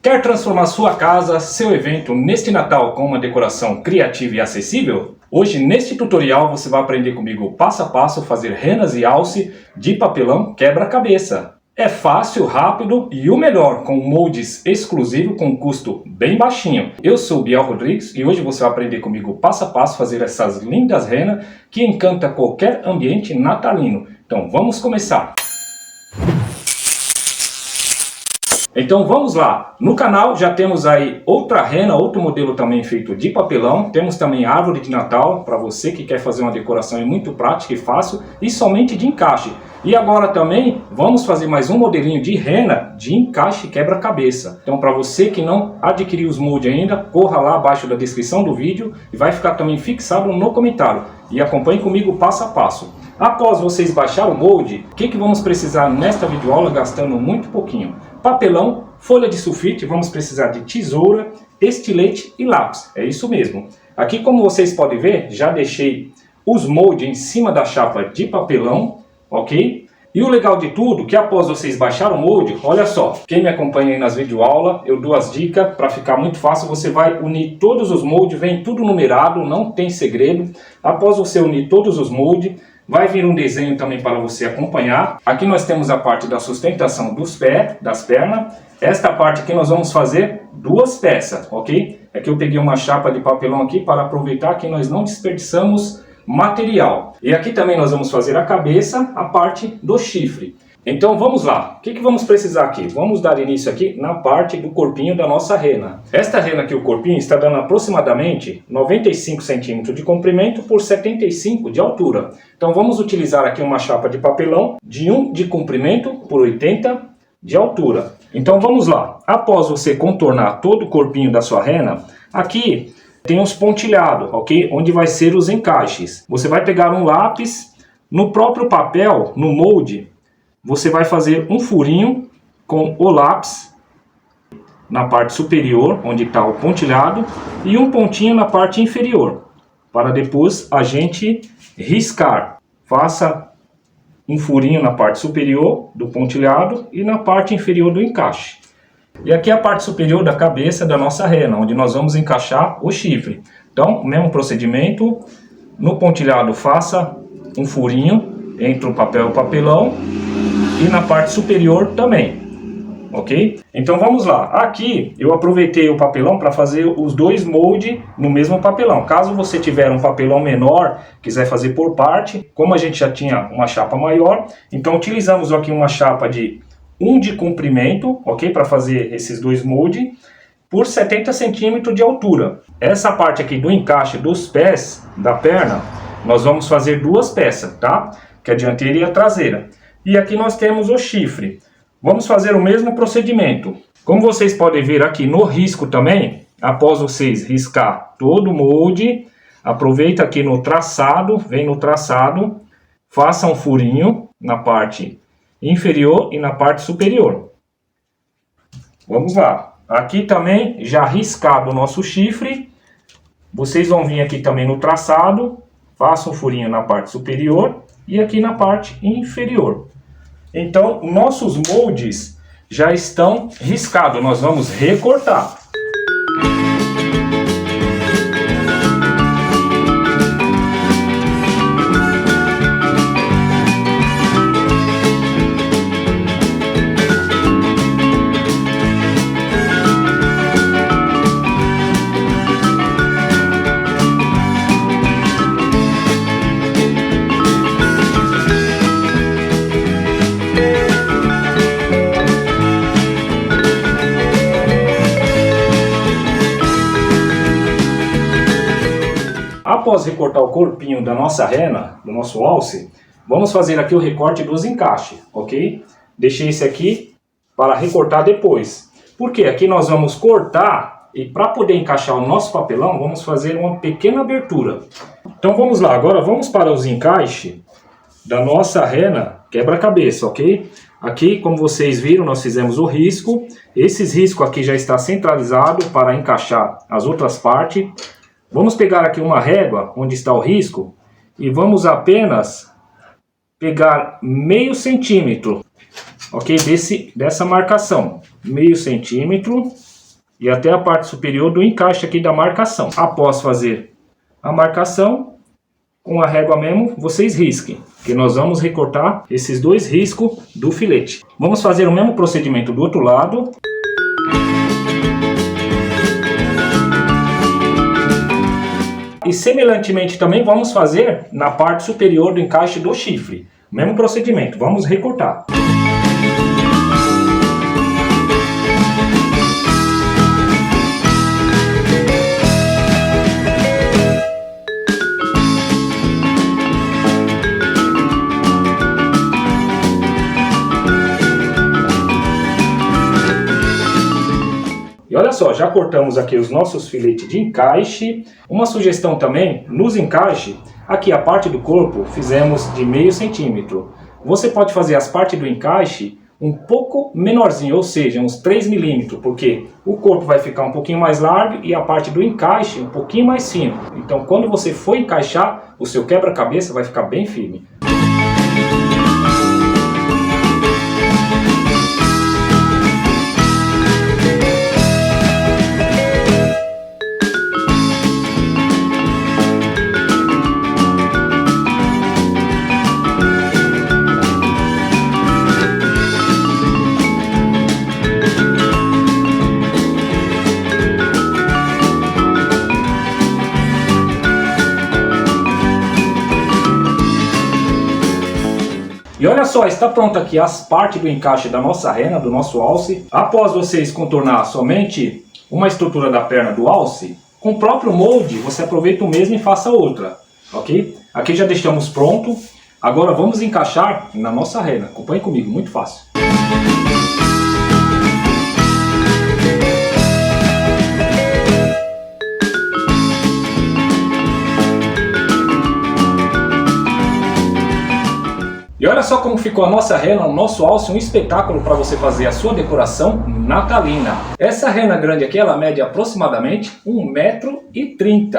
Quer transformar sua casa, seu evento neste Natal com uma decoração criativa e acessível? Hoje neste tutorial você vai aprender comigo passo a passo fazer renas e alce de papelão quebra-cabeça. É fácil, rápido e o melhor, com moldes exclusivos com custo bem baixinho. Eu sou o Biel Rodrigues e hoje você vai aprender comigo passo a passo fazer essas lindas renas que encantam qualquer ambiente natalino. Então vamos começar! Então vamos lá, no canal já temos aí outra rena, outro modelo também feito de papelão. Temos também árvore de Natal, para você que quer fazer uma decoração muito prática e fácil e somente de encaixe. E agora também vamos fazer mais um modelinho de rena de encaixe quebra-cabeça. Então para você que não adquiriu os moldes ainda, corra lá abaixo da descrição do vídeo e vai ficar também fixado no comentário. E acompanhe comigo passo a passo. Após vocês baixar o molde, o que vamos precisar nesta videoaula gastando muito pouquinho? Papelão, folha de sulfite, vamos precisar de tesoura, estilete e lápis. É isso mesmo. Aqui, como vocês podem ver, já deixei os moldes em cima da chapa de papelão, ok? E o legal de tudo, que após vocês baixar o molde, olha só, quem me acompanha aí nas videoaulas, eu dou as dicas para ficar muito fácil. Você vai unir todos os moldes, vem tudo numerado, não tem segredo. Após você unir todos os moldes, vai vir um desenho também para você acompanhar. Aqui nós temos a parte da sustentação dos pés, das pernas. Esta parte aqui nós vamos fazer duas peças, ok? Aqui eu peguei uma chapa de papelão aqui para aproveitar que nós não desperdiçamos material. E aqui também nós vamos fazer a cabeça, a parte do chifre. Então vamos lá, o que vamos precisar aqui? Vamos dar início aqui na parte do corpinho da nossa rena. Esta rena aqui, o corpinho, está dando aproximadamente 95 centímetros de comprimento por 75 de altura. Então vamos utilizar aqui uma chapa de papelão de 1 de comprimento por 80 de altura. Então vamos lá, após você contornar todo o corpinho da sua rena, aqui tem os pontilhados, ok? Onde vai ser os encaixes. Você vai pegar um lápis, no próprio papel, no molde, você vai fazer um furinho com o lápis na parte superior, onde está o pontilhado, e um pontinho na parte inferior, para depois a gente riscar. Faça um furinho na parte superior do pontilhado e na parte inferior do encaixe. E aqui é a parte superior da cabeça da nossa rena, onde nós vamos encaixar o chifre. Então, o mesmo procedimento, no pontilhado faça um furinho entre o papel e o papelão, e na parte superior também, ok? Então vamos lá, aqui eu aproveitei o papelão para fazer os dois moldes no mesmo papelão. Caso você tiver um papelão menor, quiser fazer por parte, como a gente já tinha uma chapa maior, então utilizamos aqui uma chapa de 1 de comprimento, ok? Para fazer esses dois moldes, por 70 centímetros de altura. Essa parte aqui do encaixe dos pés da perna, nós vamos fazer duas peças, tá? Que é a dianteira e a traseira. E aqui nós temos o chifre. Vamos fazer o mesmo procedimento. Como vocês podem ver aqui no risco também, após vocês riscar todo o molde, aproveita aqui no traçado, vem no traçado, faça um furinho na parte inferior e na parte superior. Vamos lá. Aqui também, já riscado o nosso chifre, vocês vão vir aqui também no traçado, faça um furinho na parte superior e aqui na parte inferior. Então, nossos moldes já estão riscados, nós vamos recortar. Após recortar o corpinho da nossa rena, do nosso alce, vamos fazer aqui o recorte dos encaixes, ok? Deixei esse aqui para recortar depois. Porque aqui nós vamos cortar e para poder encaixar o nosso papelão, vamos fazer uma pequena abertura. Então vamos lá, agora vamos para os encaixes da nossa rena quebra-cabeça, ok? Aqui, como vocês viram, nós fizemos o risco. Esses riscos aqui já está centralizado para encaixar as outras partes. Vamos pegar aqui uma régua, onde está o risco, e vamos apenas pegar meio centímetro, ok? Dessa marcação, meio centímetro, e até a parte superior do encaixe aqui da marcação. Após fazer a marcação, com a régua mesmo, vocês risquem, que nós vamos recortar esses dois riscos do filete. Vamos fazer o mesmo procedimento do outro lado. E semelhantemente também vamos fazer na parte superior do encaixe do chifre. Mesmo procedimento, vamos recortar. E olha só, já cortamos aqui os nossos filetes de encaixe. Uma sugestão também, nos encaixes, aqui a parte do corpo fizemos de meio centímetro. Você pode fazer as partes do encaixe um pouco menorzinho, ou seja, uns 3 milímetros, porque o corpo vai ficar um pouquinho mais largo e a parte do encaixe um pouquinho mais fino. Então quando você for encaixar, o seu quebra-cabeça vai ficar bem firme. E olha só, está pronto aqui as partes do encaixe da nossa rena, do nosso alce. Após vocês contornar somente uma estrutura da perna do alce, com o próprio molde você aproveita o mesmo e faça outra, ok? Aqui já deixamos pronto. Agora vamos encaixar na nossa rena. Acompanhe comigo, muito fácil. E olha só como ficou a nossa rena, o nosso alce, um espetáculo para você fazer a sua decoração natalina. Essa rena grande aqui, ela mede aproximadamente 1,30 m.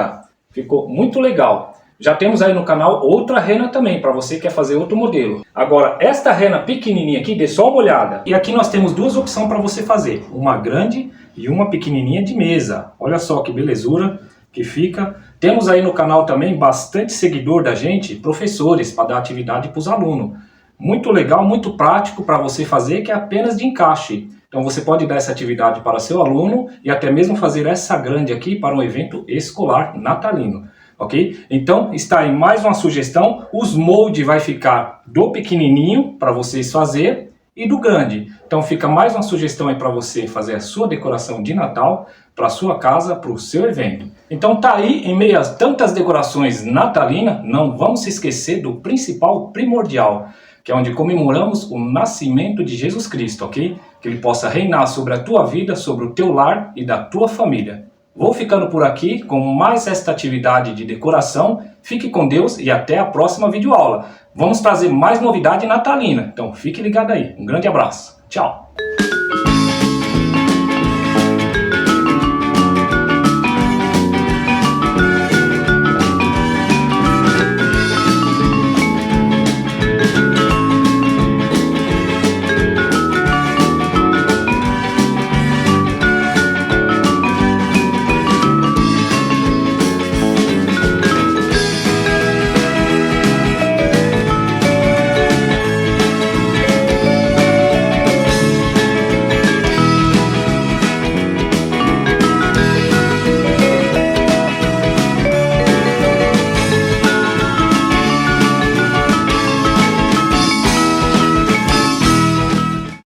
Ficou muito legal. Já temos aí no canal outra rena também, para você que quer fazer outro modelo. Agora, esta rena pequenininha aqui, dê só uma olhada. E aqui nós temos duas opções para você fazer. Uma grande e uma pequenininha de mesa. Olha só que belezura que fica. Temos aí no canal também bastante seguidor da gente, professores, para dar atividade para os alunos. Muito legal, muito prático para você fazer, que é apenas de encaixe. Então você pode dar essa atividade para seu aluno e até mesmo fazer essa grande aqui para um evento escolar natalino. Ok? Então está aí mais uma sugestão. Os moldes vai ficar do pequenininho para vocês fazer e do grande. Então fica mais uma sugestão aí para você fazer a sua decoração de Natal para sua casa, para o seu evento. Então tá aí, em meio a tantas decorações natalinas, não vamos se esquecer do principal, primordial, que é onde comemoramos o nascimento de Jesus Cristo, ok? Que Ele possa reinar sobre a tua vida, sobre o teu lar e da tua família. Vou ficando por aqui com mais esta atividade de decoração. Fique com Deus e até a próxima videoaula. Vamos trazer mais novidade natalina, então fique ligado aí. Um grande abraço. Tchau!